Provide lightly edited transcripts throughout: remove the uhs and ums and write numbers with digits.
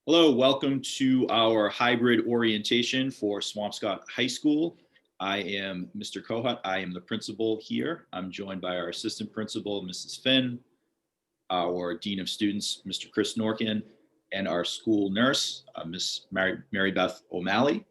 Hello, welcome to our hybrid orientation for Swampscott High School. I am Mr. Kohut. I am the principal here. I'm joined by our assistant principal, Mrs. Finn, our dean of students, Mr. Chris Norkin, and our school nurse, Miss Mary Beth O'Malley.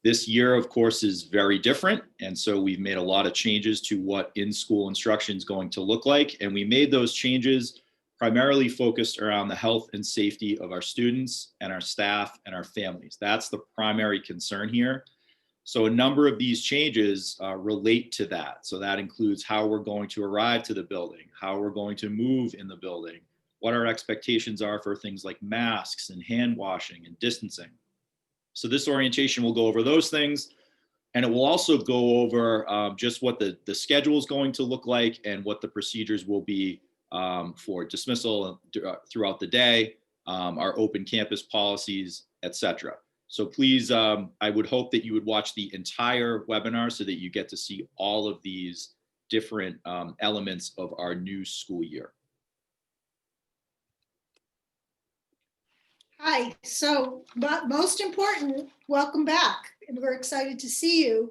This year, of course, is very different, and so we've made a lot of changes to what in-school instruction is going to look like, and we made those changes primarily focused around the health and safety of our students and our staff and our families. That's the primary concern here. So a number of these changes relate to that. So that includes how we're going to arrive to the building, how we're going to move in the building, what our expectations are for things like masks and hand washing and distancing. So this orientation will go over those things, and it will also go over just what the schedule is going to look like and what the procedures will be for dismissal throughout the day, our open campus policies, etc. So please, I would hope that you would watch the entire webinar so that you get to see all of these different elements of our new school year. Hi, so but most important, welcome back. And we're excited to see you.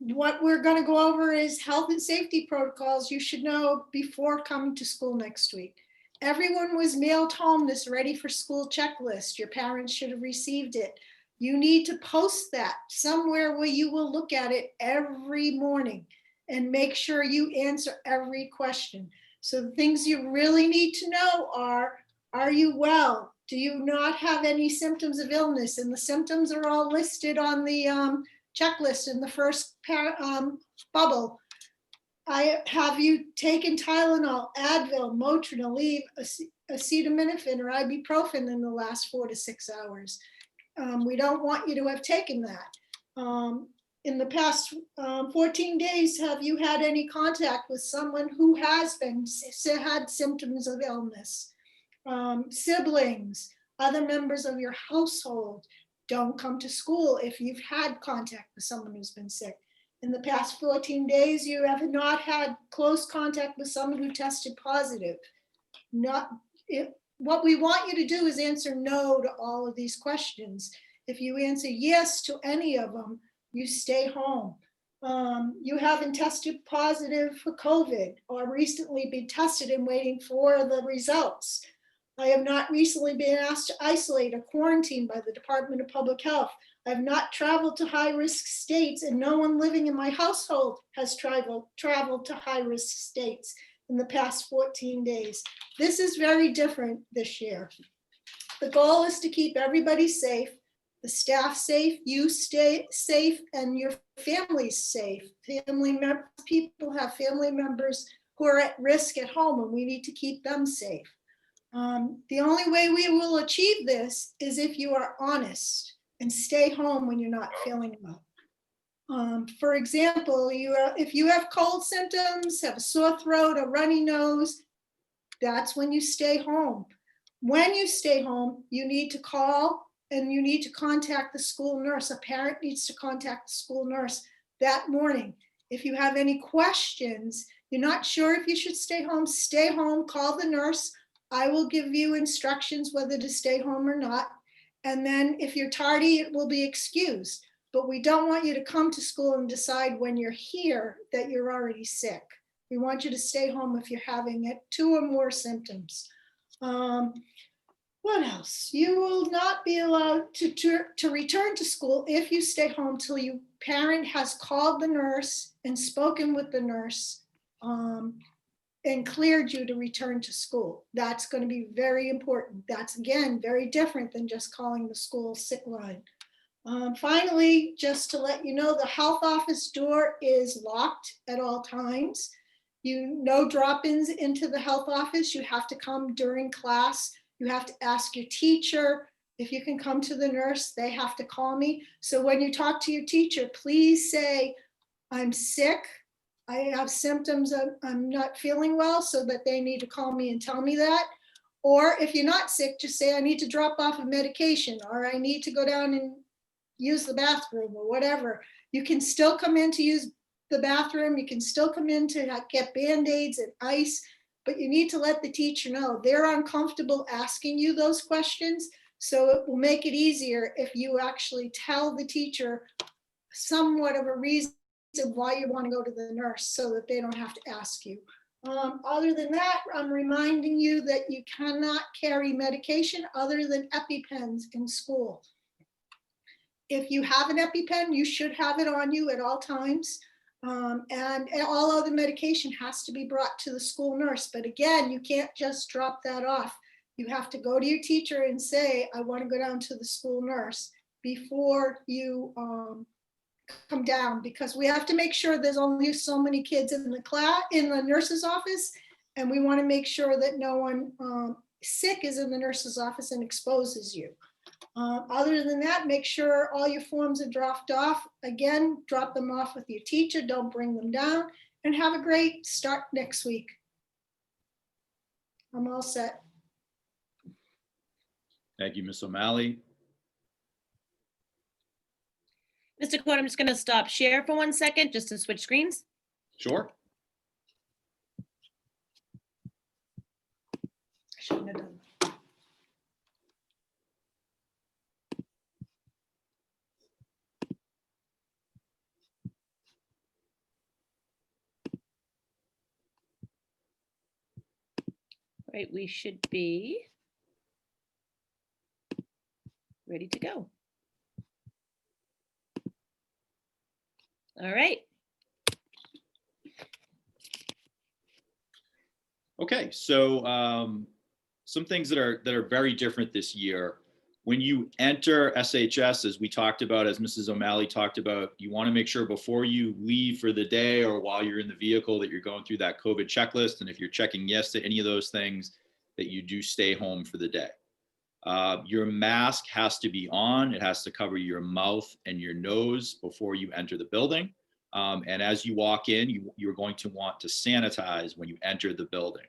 What we're going to go over is health and safety protocols you should know before coming to school next week. Everyone was mailed home this ready for school checklist. Your parents should have received it. You need to post that somewhere where you will look at it every morning and make sure you answer every question. So the things you really need to know are you well? Do you not have any symptoms of illness? And the symptoms are all listed on the checklist in the first bubble. Have you taken Tylenol, Advil, Motrin, Aleve, acetaminophen, or ibuprofen in the last 4 to 6 hours? We don't want you to have taken that. In the past 14 days, have you had any contact with someone who has had symptoms of illness? Siblings, other members of your household? Don't come to school if you've had contact with someone who's been sick. In the past 14 days, you have not had close contact with someone who tested positive. What we want you to do is answer no to all of these questions. If you answer yes to any of them, you stay home. You haven't tested positive for COVID or recently been tested and waiting for the results. I have not recently been asked to isolate or quarantine by the Department of Public Health. I have not traveled to high-risk states, and no one living in my household has traveled to high-risk states in the past 14 days. This is very different this year. The goal is to keep everybody safe, the staff safe, you stay safe, and your families safe. People have family members who are at risk at home, and we need to keep them safe. The only way we will achieve this is if you are honest and stay home when you're not feeling well. For example, if you have cold symptoms, have a sore throat, a runny nose, that's when you stay home. When you stay home, you need to call and you need to contact the school nurse. A parent needs to contact the school nurse that morning. If you have any questions, you're not sure if you should stay home, call the nurse. I will give you instructions whether to stay home or not. And then if you're tardy, it will be excused. But we don't want you to come to school and decide when you're here that you're already sick. We want you to stay home if you're having 2 or more symptoms. What else? You will not be allowed to return to school if you stay home till your parent has called the nurse and spoken with the nurse and cleared you to return to school. That's going to be very important. That's, again, very different than just calling the school sick line. Finally, just to let you know, the health office door is locked at all times. No drop-ins into the health office. You have to come during class. You have to ask your teacher if you can come to the nurse. They have to call me. So when you talk to your teacher, please say, I'm sick. I have symptoms of I'm not feeling well, so that they need to call me and tell me that. Or if you're not sick, just say I need to drop off a medication, or I need to go down and use the bathroom, or whatever. You can still come in to use the bathroom. You can still come in to get Band-Aids and ice, but you need to let the teacher know. They're uncomfortable asking you those questions, So it will make it easier if you actually tell the teacher somewhat of a reason why you want to go to the nurse so that they don't have to ask you. Other than that, I'm reminding you that you cannot carry medication other than EpiPens in school. If you have an EpiPen, you should have it on you at all times. And all other medication has to be brought to the school nurse. But again, you can't just drop that off. You have to go to your teacher and say, I want to go down to the school nurse before you come down, because we have to make sure there's only so many kids in the class, in the nurse's office. And we want to make sure that no one sick is in the nurse's office and exposes you. Other than that, make sure all your forms are dropped off. Again, drop them off with your teacher, don't bring them down, and have a great start next week. I'm all set. Thank you, Ms. O'Malley. Mr. Cohen, I'm just going to stop share for 1 second just to switch screens. Sure. I shouldn't have done that. All right, we should be ready to go. All right. Okay, so some things that are very different this year. When you enter SHS, as we talked about, as Mrs. O'Malley talked about, you want to make sure before you leave for the day or while you're in the vehicle that you're going through that COVID checklist. And if you're checking yes to any of those things, that you do stay home for the day. Your mask has to be on. It has to cover your mouth and your nose before you enter the building. And as you walk in, you're going to want to sanitize when you enter the building.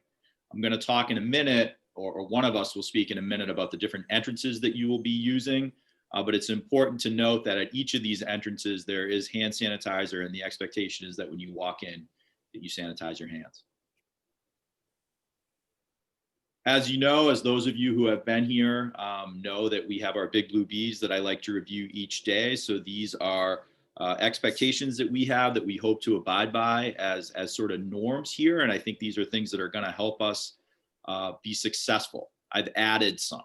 I'm going to talk in a minute, or one of us will speak in a minute about the different entrances that you will be using. But it's important to note that at each of these entrances, there is hand sanitizer, and the expectation is that when you walk in, that you sanitize your hands. As you know, as those of you who have been here know, that we have our big blue bees that I like to review each day. So these are expectations that we have that we hope to abide by as sort of norms here. And I think these are things that are going to help us be successful. I've added some.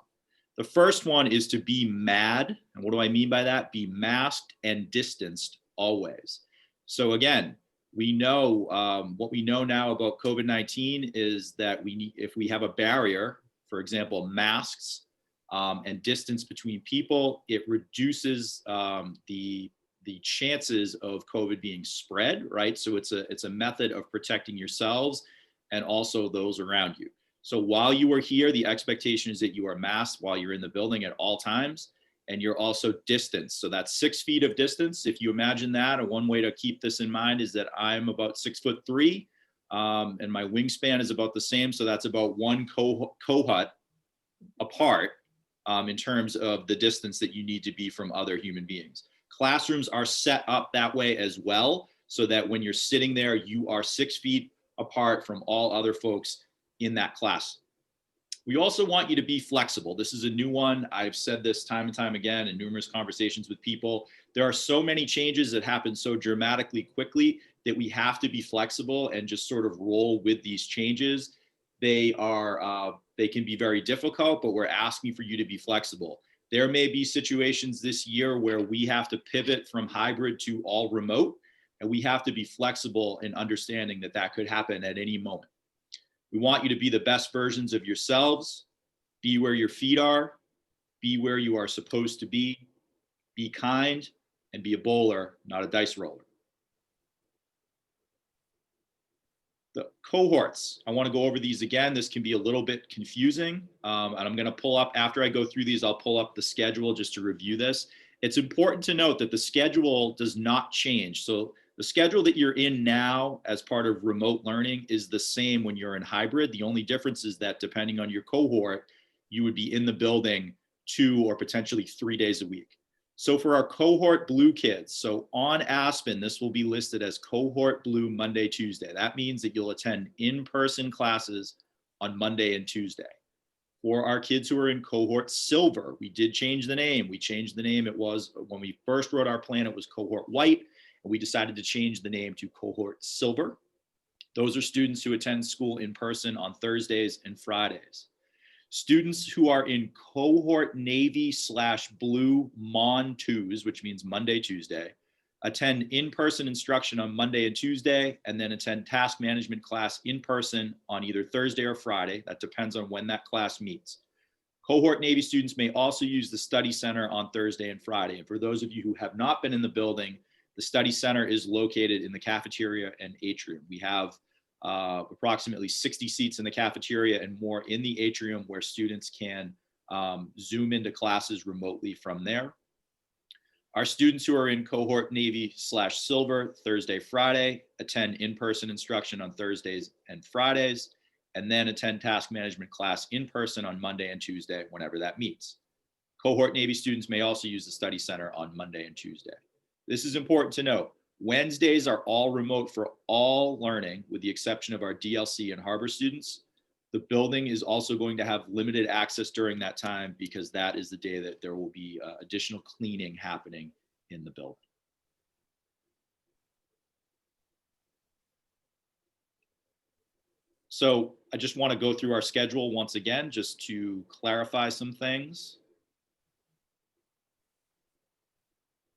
The first one is to be MAD. And what do I mean by that? Be masked and distanced always. So again, we know what we know now about COVID-19 is that if we have a barrier, for example, masks and distance between people, it reduces the chances of COVID being spread, right? So it's a method of protecting yourselves and also those around you. So while you are here, the expectation is that you are masked while you're in the building at all times, and you're also distanced. So that's 6 feet of distance. If you imagine that, and one way to keep this in mind is that I'm about 6'3", and my wingspan is about the same. So that's about one cohort apart in terms of the distance that you need to be from other human beings. Classrooms are set up that way as well, so that when you're sitting there, you are 6 feet apart from all other folks in that class. We also want you to be flexible. This is a new one. I've said this time and time again in numerous conversations with people. There are so many changes that happen so dramatically quickly that we have to be flexible and just sort of roll with these changes. They can be very difficult, but we're asking for you to be flexible. There may be situations this year where we have to pivot from hybrid to all remote, and we have to be flexible in understanding that that could happen at any moment. We want you to be the best versions of yourselves, be where your feet are, be where you are supposed to be kind, and be a bowler, not a dice roller. The cohorts, I want to go over these again. This can be a little bit confusing. And I'm going to pull up, after I go through these, I'll pull up the schedule just to review this. It's important to note that the schedule does not change. So the schedule that you're in now as part of remote learning is the same when you're in hybrid. The only difference is that depending on your cohort, you would be in the building 2 or potentially 3 days a week. So for our cohort blue kids, so on Aspen, this will be listed as cohort blue Monday, Tuesday. That means that you'll attend in-person classes on Monday and Tuesday. For our kids who are in cohort silver, we did change the name. We changed the name. It was, when we first wrote our plan, it was cohort white, and we decided to change the name to cohort silver. Those are students who attend school in person on Thursdays and Fridays. Students who are in cohort navy/blue Mon 2s, which means Monday, Tuesday, attend in-person instruction on Monday and Tuesday, and then attend task management class in person on either Thursday or Friday. That depends on when that class meets. Cohort Navy students may also use the study center on Thursday and Friday. And for those of you who have not been in the building, the study center is located in the cafeteria and atrium. We have approximately 60 seats in the cafeteria and more in the atrium where students can Zoom into classes remotely from there. Our students who are in cohort Navy/silver Thursday, Friday, attend in-person instruction on Thursdays and Fridays, and then attend task management class in person on Monday and Tuesday, whenever that meets. Cohort Navy students may also use the study center on Monday and Tuesday. This is important to note. Wednesdays are all remote for all learning, with the exception of our DLC and Harbor students. The building is also going to have limited access during that time because that is the day that there will be additional cleaning happening in the building. So I just want to go through our schedule once again, just to clarify some things.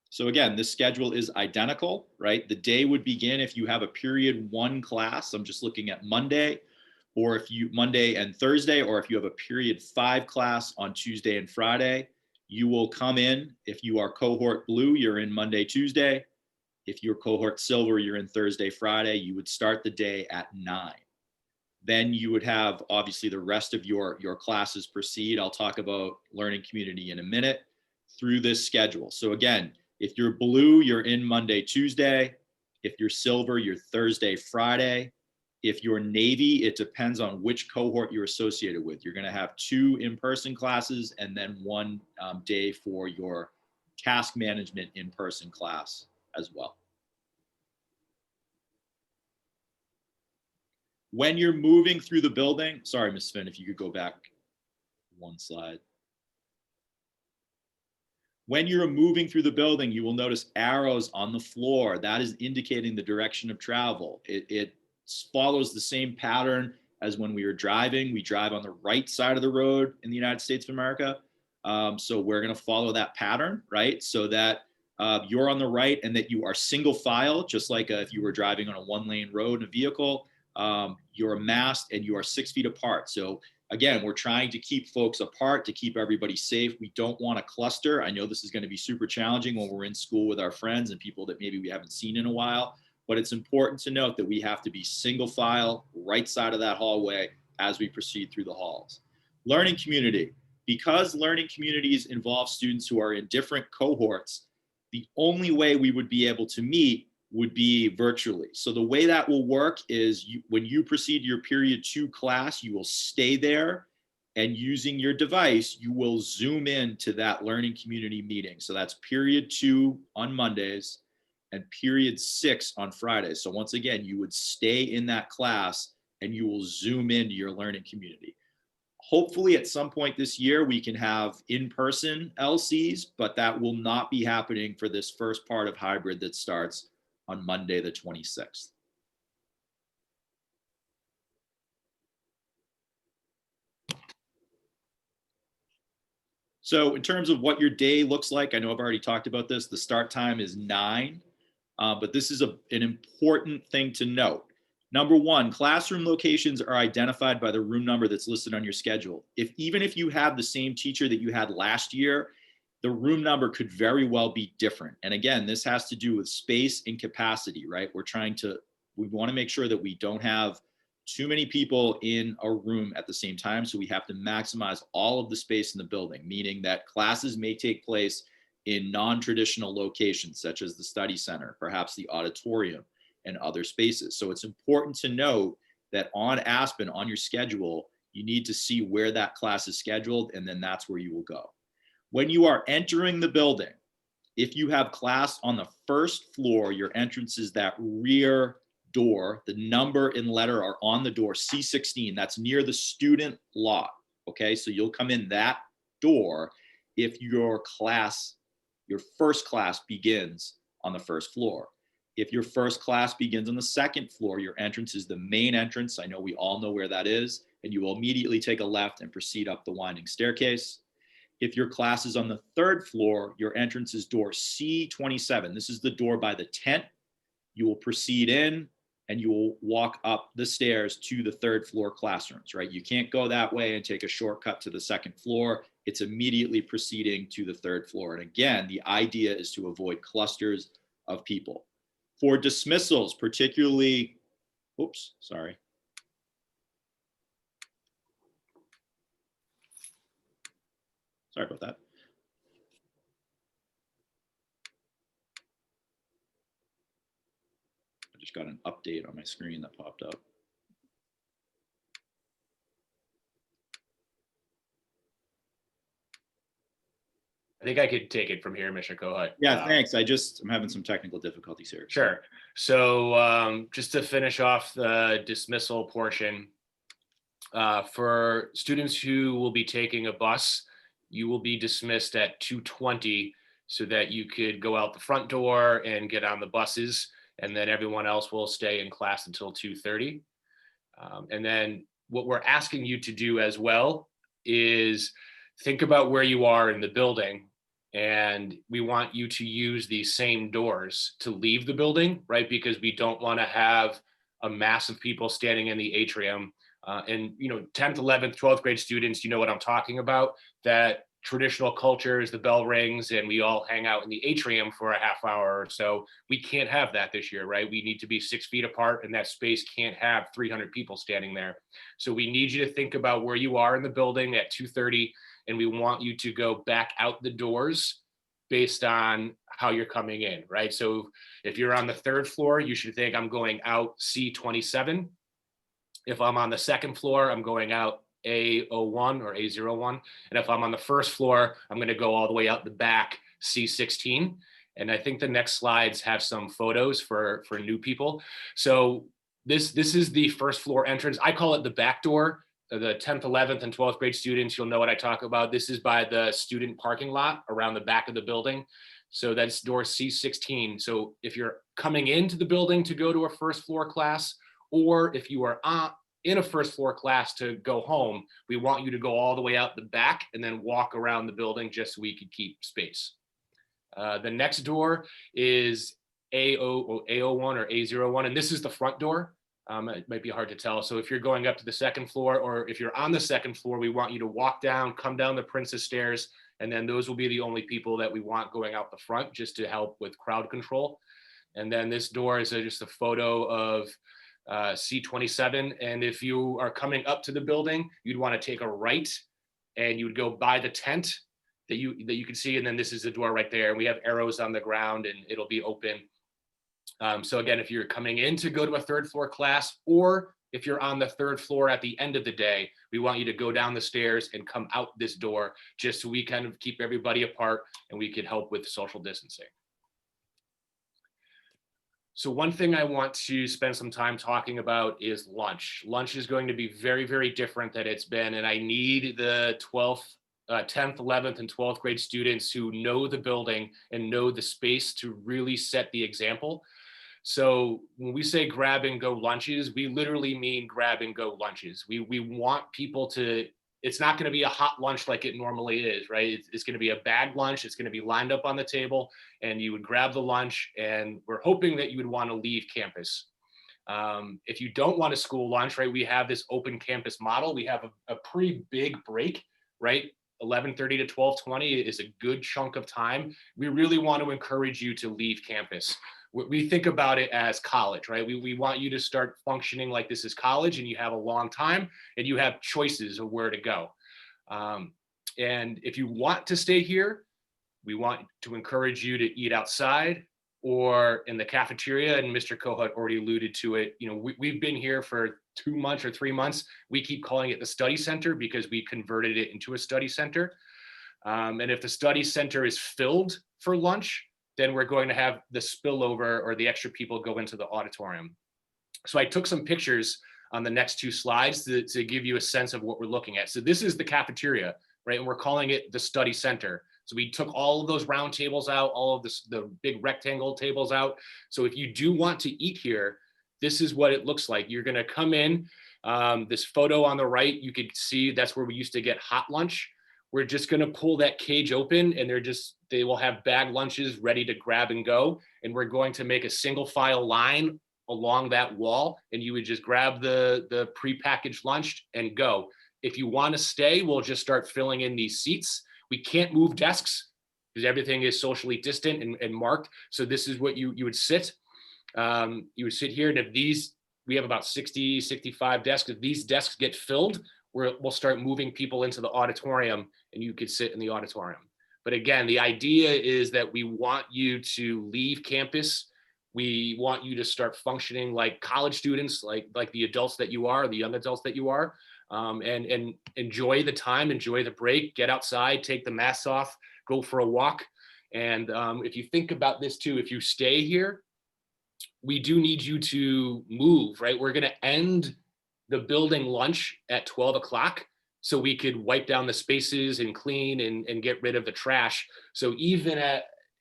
So again, this schedule is identical, right? The day would begin if you have a period 1 class. I'm just looking at Monday, or if you Monday and Thursday, or if you have a period 5 class on Tuesday and Friday, you will come in. If you are cohort blue, you're in Monday, Tuesday. If you're cohort silver, you're in Thursday, Friday. You would start the day at 9. Then you would have obviously the rest of your classes proceed. I'll talk about learning community in a minute through this schedule. So again, if you're blue, you're in Monday, Tuesday. If you're silver, you're Thursday, Friday. If you're Navy, it depends on which cohort you're associated with. You're going to have 2 in-person classes and then 1 day for your task management in-person class as well. When you're moving through the building, sorry, Ms. Finn, if you could go back 1 slide. When you're moving through the building, you will notice arrows on the floor. That is indicating the direction of travel. It follows the same pattern as when we are driving. We drive on the right side of the road in the United States of America. So we're going to follow that pattern, right? So that you're on the right and that you are single file, just like if you were driving on a 1-lane road in a vehicle. You're masked and you are 6 feet apart. So again, we're trying to keep folks apart to keep everybody safe. We don't want to cluster. I know this is going to be super challenging when we're in school with our friends and people that maybe we haven't seen in a while, but it's important to note that we have to be single file, right side of that hallway as we proceed through the halls. Learning community. Because learning communities involve students who are in different cohorts, the only way we would be able to meet would be virtually. So the way that will work is when you proceed to your period 2 class, you will stay there, and using your device, you will Zoom in to that learning community meeting. So that's period 2 on Mondays and period 6 on Fridays. So once again, you would stay in that class and you will Zoom into your learning community. Hopefully at some point this year, we can have in-person LCs, but that will not be happening for this first part of hybrid that starts on Monday, the 26th. So in terms of what your day looks like, I know I've already talked about this. The start time is 9, but this is an important thing to note. Number 1, classroom locations are identified by the room number that's listed on your schedule. Even if you have the same teacher that you had last year, the room number could very well be different. And again, this has to do with space and capacity, right? We want to make sure that we don't have too many people in a room at the same time. So we have to maximize all of the space in the building, meaning that classes may take place in non-traditional locations, such as the study center, perhaps the auditorium, and other spaces. So it's important to note that on Aspen, on your schedule, you need to see where that class is scheduled, and then that's where you will go. When you are entering the building, if you have class on the first floor, your entrance is that rear door. The number and letter are on the door, C16. That's near the student lot. Okay, so you'll come in that door if your first class begins on the first floor. If your first class begins on the second floor, your entrance is the main entrance. I know we all know where that is, and you will immediately take a left and proceed up the winding staircase. If your class is on the third floor, your entrance is door C27. This is the door by the tent. You will proceed in and you will walk up the stairs to the third floor classrooms, right? You can't go that way and take a shortcut to the second floor. It's immediately proceeding to the third floor. And again, the idea is to avoid clusters of people. For dismissals, particularly, oops, sorry. Sorry about that. I just got an update on my screen that popped up. I think I could take it from here, Mr. Kohut. Yeah, thanks. I'm having some technical difficulties here. Sure. So just to finish off the dismissal portion, for students who will be taking a bus, you will be dismissed at 2:20 so that you could go out the front door and get on the buses, and then everyone else will stay in class until 2:30. And then what we're asking you to do as well is think about where you are in the building, and we want you to use these same doors to leave the building, right? Because we don't want to have a mass of people standing in the atrium. And 10th, 11th, 12th grade students, you know what I'm talking about, that traditional cultures, the bell rings and we all hang out in the atrium for a half hour or so. We can't have that this year, right? We need to be 6 feet apart, and that space can't have 300 people standing there. So we need you to think about where you are in the building at 2:30, and we want you to go back out the doors based on how you're coming in, right? So if you're on the third floor, you should think I'm going out C27. If I'm on the second floor, I'm going out A01 or A01. And if I'm on the first floor, I'm going to go all the way out the back, C16. And I think the next slides have some photos for new people. So this is the first floor entrance. I call it the back door. The 10th, 11th, and 12th grade students, you'll know what I talk about. This is by the student parking lot around the back of the building. So that's door C16. So if you're coming into the building to go to a first floor class, or if you are in a first floor class to go home, we want you to go all the way out the back and then walk around the building just so we could keep space. The next door is A01 or A01, and this is the front door. It might be hard to tell. So if you're going up to the second floor, or if you're on the second floor, we want you to walk down, come down the Princess Stairs, and then those will be the only people that we want going out the front, just to help with crowd control. And then this door is just a photo of C27. And if you are coming up to the building, you'd want to take a right, and you would go by the tent that you can see. And then this is the door right there. And we have arrows on the ground, and it'll be open. So again, if you're coming in to go to a third floor class, or if you're on the third floor at the end of the day, we want you to go down the stairs and come out this door, just so we kind of keep everybody apart and we can help with social distancing. So one thing I want to spend some time talking about is lunch. Lunch is going to be very, very different than it's been, and I need the 10th, 11th, and 12th grade students who know the building and know the space to really set the example. So when we say grab and go lunches, we literally mean grab and go lunches. We want people to, it's not going to be a hot lunch like it normally is, right? It's going to be a bag lunch. It's going to be lined up on the table, and you would grab the lunch, and we're hoping that you would want to leave campus. If you don't want a school lunch, right, we have this open campus model. We have a pretty big break, right? 11:30 to 12:20 is a good chunk of time. We really want to encourage you to leave campus. We think about it as college, right? We want you to start functioning like this is college, and you have a long time and you have choices of where to go. And if you want to stay here, we want to encourage you to eat outside or in the cafeteria. And Mr. Kohut already alluded to it. We've been here for 2 months or 3 months. We keep calling it the study center because we converted it into a study center. And if the study center is filled for lunch, then we're going to have the spillover or the extra people go into the auditorium. So I took some pictures on the next two slides to give you a sense of what we're looking at. So this is the cafeteria, right? And we're calling it the study center. So we took all of those round tables out, all of the big rectangle tables out. So if you do want to eat here, this is what it looks like. You're gonna come in, this photo on the right, you could see that's where we used to get hot lunch. We're just gonna pull that cage open and they will have bag lunches ready to grab and go. And we're going to make a single file line along that wall, and you would just grab the prepackaged lunch and go. If you want to stay, we'll just start filling in these seats. We can't move desks because everything is socially distant and marked. So this is what you would sit. You would sit here, and if we have about 60, 65 desks. If these desks get filled, we'll start moving people into the auditorium, and you could sit in the auditorium. But again, the idea is that we want you to leave campus. We want you to start functioning like college students, like the adults that you are, the young adults that you are, and enjoy the time, enjoy the break, get outside, take the masks off, go for a walk. And if you think about this too, if you stay here, we do need you to move, right? We're gonna end the building lunch at 12 o'clock so we could wipe down the spaces and clean and get rid of the trash. So even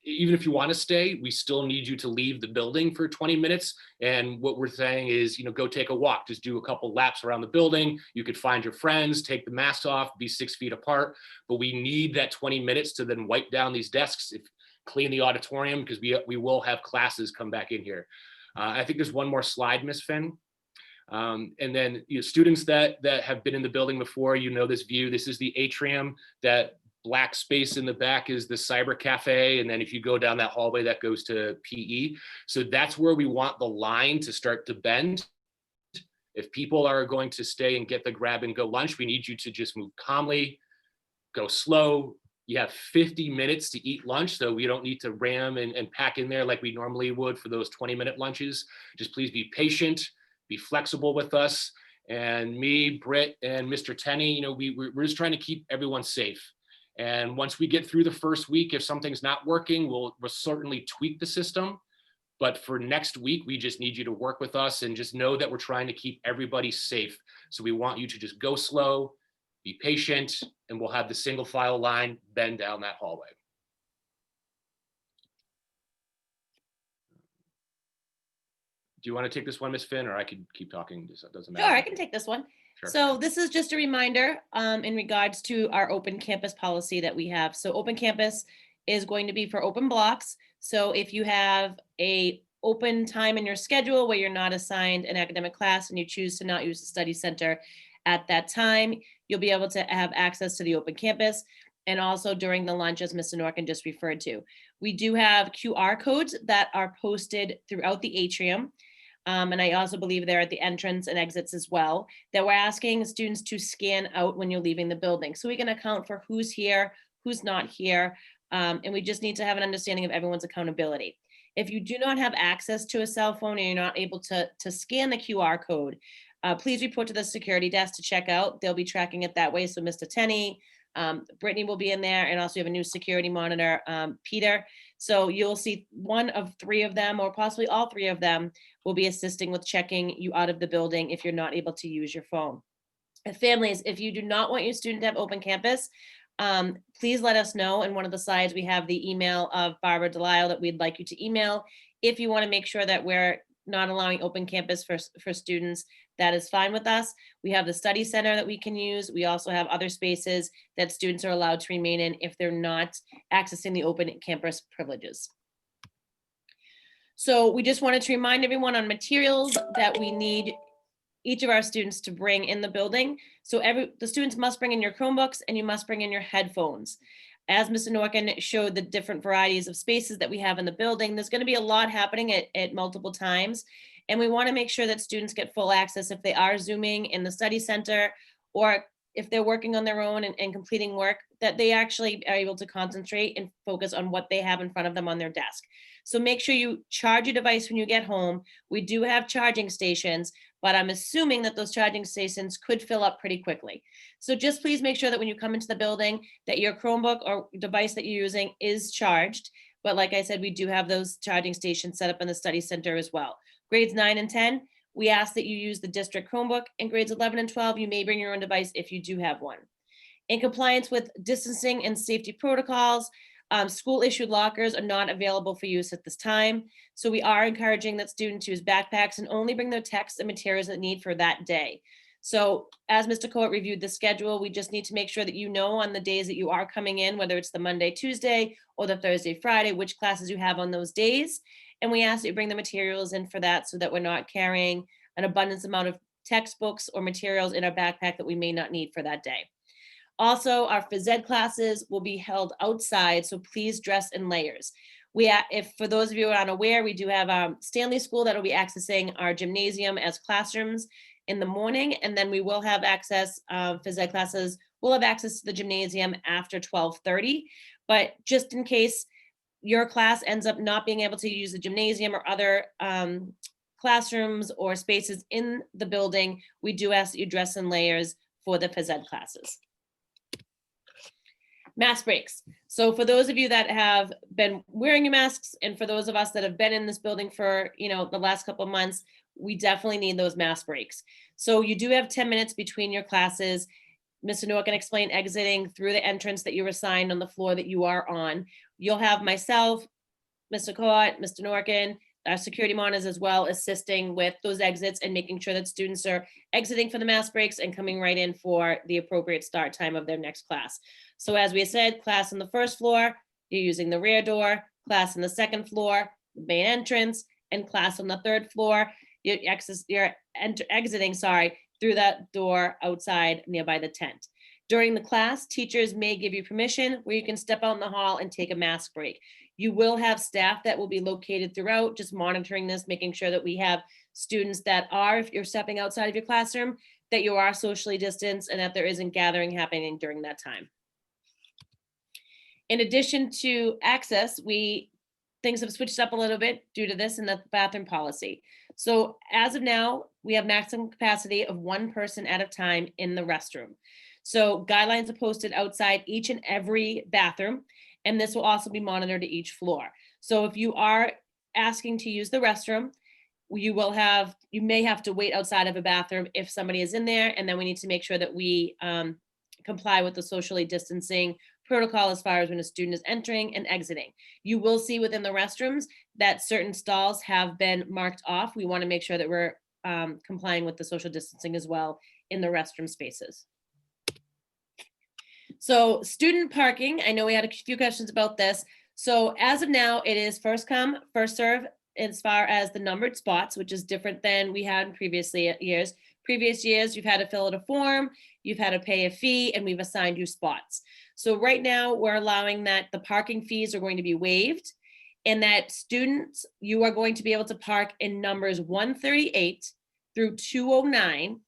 if you want to stay, we still need you to leave the building for 20 minutes. And what we're saying is, go take a walk, just do a couple laps around the building. You could find your friends, take the mask off, be 6 feet apart. But we need that 20 minutes to then wipe down these desks, clean the auditorium, because we will have classes come back in here. I think there's one more slide, Ms. Finn. And then students that have been in the building before, this view. This is the atrium. That black space in the back is the cyber cafe. And then if you go down that hallway, that goes to PE. So that's where we want the line to start to bend. If people are going to stay and get the grab and go lunch, we need you to just move calmly, go slow. You have 50 minutes to eat lunch, so we don't need to ram and pack in there like we normally would for those 20-minute lunches. Just please be patient, be flexible with us. And me, Britt, and Mr. Tenney, we're just trying to keep everyone safe. And once we get through the first week, if something's not working, we'll certainly tweak the system. But for next week, we just need you to work with us and just know that we're trying to keep everybody safe. So we want you to just go slow, be patient, and we'll have the single file line bend down that hallway. Do you want to take this one, Ms. Finn, or I could keep talking? It doesn't matter. Sure, I can take this one. Sure. So this is just a reminder in regards to our open campus policy that we have. So open campus is going to be for open blocks. So if you have a open time in your schedule where you're not assigned an academic class and you choose to not use the study center at that time, you'll be able to have access to the open campus, and also during the lunch, as Mr. Norkin just referred to. We do have QR codes that are posted throughout the atrium. And I also believe they're at the entrance and exits as well, that we're asking students to scan out when you're leaving the building. So we can account for who's here, who's not here. And we just need to have an understanding of everyone's accountability. If you do not have access to a cell phone and you're not able to scan the QR code, please report to the security desk to check out. They'll be tracking it that way. So Mr. Tenney, Brittany will be in there, and also we have a new security monitor, Peter. So you'll see one of three of them, or possibly all three of them, will be assisting with checking you out of the building if you're not able to use your phone. And families, if you do not want your student to have open campus, please let us know. In one of the slides, we have the email of Barbara Delisle that we'd like you to email. If you want to make sure that we're not allowing open campus for students, that is fine with us. We have the study center that we can use. We also have other spaces that students are allowed to remain in if they're not accessing the open campus privileges. So we just wanted to remind everyone on materials that we need each of our students to bring in the building. So the students must bring in your Chromebooks, and you must bring in your headphones. As Mr. Norkin showed the different varieties of spaces that we have in the building, there's going to be a lot happening at multiple times. And we want to make sure that students get full access if they are Zooming in the study center, or if they're working on their own and completing work, that they actually are able to concentrate and focus on what they have in front of them on their desk. So make sure you charge your device when you get home. We do have charging stations, but I'm assuming that those charging stations could fill up pretty quickly. So just please make sure that when you come into the building that your Chromebook or device that you're using is charged. But like I said, we do have those charging stations set up in the study center as well. Grades 9 and 10, We ask that you use the district Chromebook in grades 11 and 12. You may bring your own device if you do have one. In compliance with distancing and safety protocols, school issued lockers are not available for use at this time. So we are encouraging that students use backpacks and only bring their texts and materials that need for that day. So as Mr. Court reviewed the schedule, we just need to make sure that you know on the days that you are coming in, whether it's the Monday, Tuesday, or the Thursday, Friday, which classes you have on those days. And we ask that you bring the materials in for that so that we're not carrying an abundance amount of textbooks or materials in our backpack that we may not need for that day. Also, our phys ed classes will be held outside, so please dress in layers. If for those of you who are unaware, we do have Stanley School that will be accessing our gymnasium as classrooms in the morning, and then we will have access, phys ed classes will have access to the gymnasium after 12:30. But just in case your class ends up not being able to use the gymnasium or other classrooms or spaces in the building, we do ask that you dress in layers for the phys ed classes. Mask breaks. So for those of you that have been wearing your masks, and for those of us that have been in this building for, the last couple of months, we definitely need those mask breaks. So you do have 10 minutes between your classes. Mr. Noor can explain exiting through the entrance that you were assigned on the floor that you are on. You'll have myself, Mr. Coat, Mr. Norkin, our security monitors as well, assisting with those exits and making sure that students are exiting for the mask breaks and coming right in for the appropriate start time of their next class. So as we said, class on the first floor, you're using the rear door, class on the second floor, the main entrance, and class on the third floor, you're exiting through that door outside nearby the tent. During the class, teachers may give you permission where you can step out in the hall and take a mask break. You will have staff that will be located throughout, just monitoring this, making sure that we have students that are, if you're stepping outside of your classroom, that you are socially distanced and that there isn't gathering happening during that time. In addition to access, things have switched up a little bit due to this and the bathroom policy. So as of now, we have maximum capacity of one person at a time in the restroom. So guidelines are posted outside each and every bathroom, and this will also be monitored at each floor. So if you are asking to use the restroom, you may have to wait outside of a bathroom if somebody is in there, and then we need to make sure that we comply with the socially distancing protocol as far as when a student is entering and exiting. You will see within the restrooms that certain stalls have been marked off. We want to make sure that we're complying with the social distancing as well in the restroom spaces. So student parking, I know we had a few questions about this. So as of now, it is first come, first serve as far as the numbered spots, which is different than we had in previous years. Previous years, you've had to fill out a form, you've had to pay a fee, and we've assigned you spots. So right now, we're allowing that the parking fees are going to be waived, and that students, you are going to be able to park in numbers 138 through 209,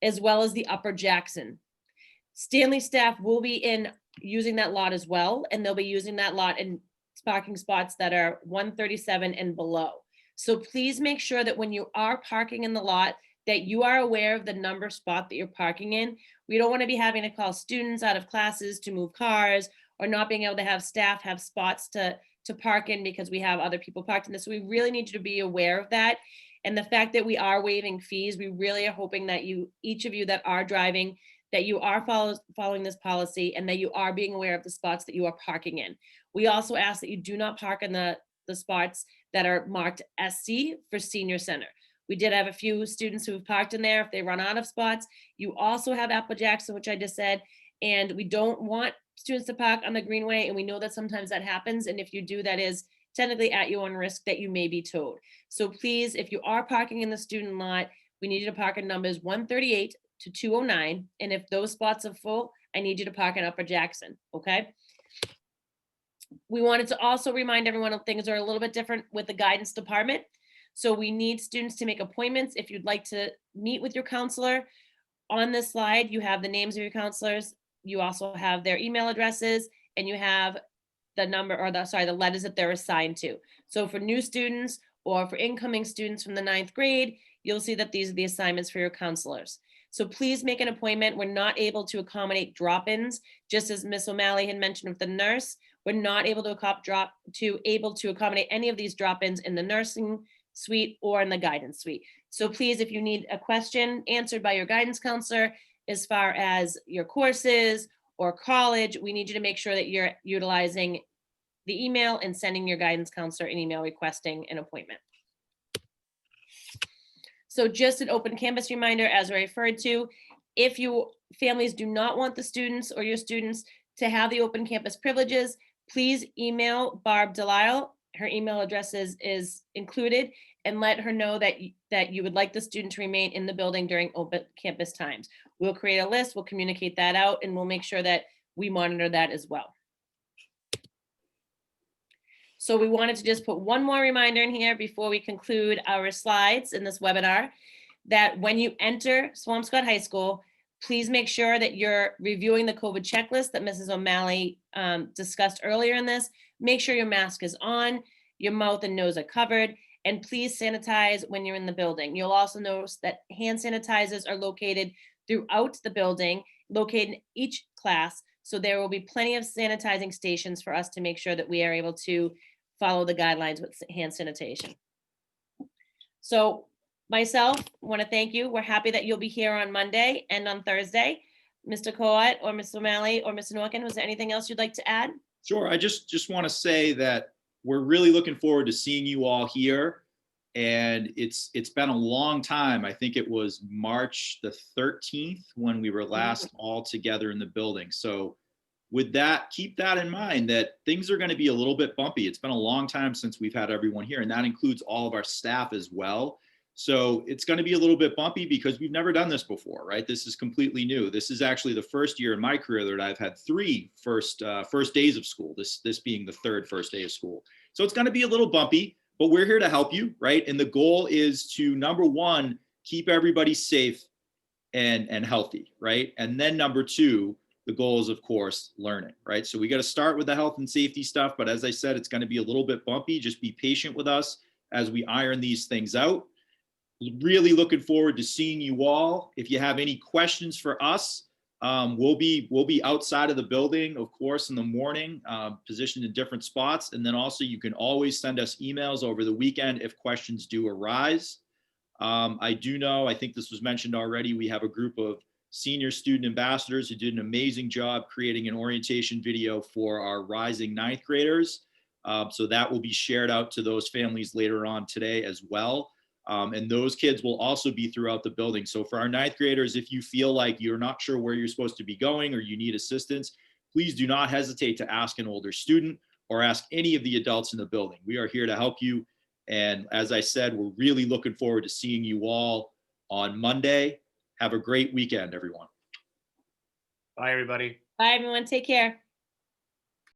as well as the Upper Jackson. Stanley staff will be using that lot as well, and they'll be using that lot in parking spots that are 137 and below. So please make sure that when you are parking in the lot, that you are aware of the number spot that you're parking in. We don't want to be having to call students out of classes to move cars, or not being able to have staff have spots to park in because we have other people parked in this. So we really need you to be aware of that. And the fact that we are waiving fees, we really are hoping that each of you that are driving, that you are following this policy, and that you are being aware of the spots that you are parking in. We also ask that you do not park in the spots that are marked SC for senior center. We did have a few students who have parked in there. If they run out of spots, you also have Apple Jackson, which I just said, and we don't want students to park on the Greenway, and we know that sometimes that happens, and if you do, that is technically at your own risk that you may be towed. So please, if you are parking in the student lot, we need you to park in numbers 138 to 209, and if those spots are full, I need you to park in Upper Jackson, okay? We wanted to also remind everyone of things are a little bit different with the guidance department. So we need students to make appointments. If you'd like to meet with your counselor, on this slide, you have the names of your counselors. You also have their email addresses, and you have the number, or the letters that they're assigned to. So for new students or for incoming students from the 9th grade, you'll see that these are the assignments for your counselors. So please make an appointment. We're not able to accommodate drop-ins, just as Ms. O'Malley had mentioned with the nurse. We're not able to accommodate any of these drop-ins in the nursing suite or in the guidance suite. So please, if you need a question answered by your guidance counselor as far as your courses or college, we need you to make sure that you're utilizing the email and sending your guidance counselor an email requesting an appointment. So just an open campus reminder, as I referred to, if you families do not want the students or your students to have the open campus privileges, please email Barb Delisle. Her email address is included, and let her know that you would like the student to remain in the building during open campus times. We'll create a list, we'll communicate that out, and we'll make sure that we monitor that as well. So we wanted to just put one more reminder in here before we conclude our slides in this webinar, that when you enter Swampscott High School, please make sure that you're reviewing the COVID checklist that Mrs. O'Malley discussed earlier in this. Make sure your mask is on, your mouth and nose are covered, and please sanitize when you're in the building. You'll also notice that hand sanitizers are located throughout the building, located in each class. So there will be plenty of sanitizing stations for us to make sure that we are able to follow the guidelines with hand sanitation. So myself, want to thank you. We're happy that you'll be here on Monday and on Thursday. Mr. Coat or Ms. O'Malley or Mr. Norkin, was there anything else you'd like to add? Sure. I just want to say that we're really looking forward to seeing you all here. And it's been a long time. I think it was March the 13th when we were last all together in the building. So with that, keep that in mind, that things are going to be a little bit bumpy. It's been a long time since we've had everyone here, and that includes all of our staff as well. So it's going to be a little bit bumpy because we've never done this before, right? This is completely new. This is actually the first year in my career that I've had three first days of school, this being the third first day of school. So it's going to be a little bumpy, but we're here to help you, right? And the goal is to, number one, keep everybody safe and healthy, right? And then number two, the goal is, of course, learning, right? So we got to start with the health and safety stuff. But as I said, it's going to be a little bit bumpy. Just be patient with us as we iron these things out. Really looking forward to seeing you all. If you have any questions for us, we'll be outside of the building, of course, in the morning, positioned in different spots. And then also you can always send us emails over the weekend if questions do arise. I do know, I think this was mentioned already, we have a group of senior student ambassadors who did an amazing job creating an orientation video for our rising ninth graders. So that will be shared out to those families later on today as well. And those kids will also be throughout the building. So for our ninth graders, if you feel like you're not sure where you're supposed to be going or you need assistance, please do not hesitate to ask an older student or ask any of the adults in the building. We are here to help you. And as I said, we're really looking forward to seeing you all on Monday. Have a great weekend, everyone. Bye, everybody. Bye, everyone. Take care.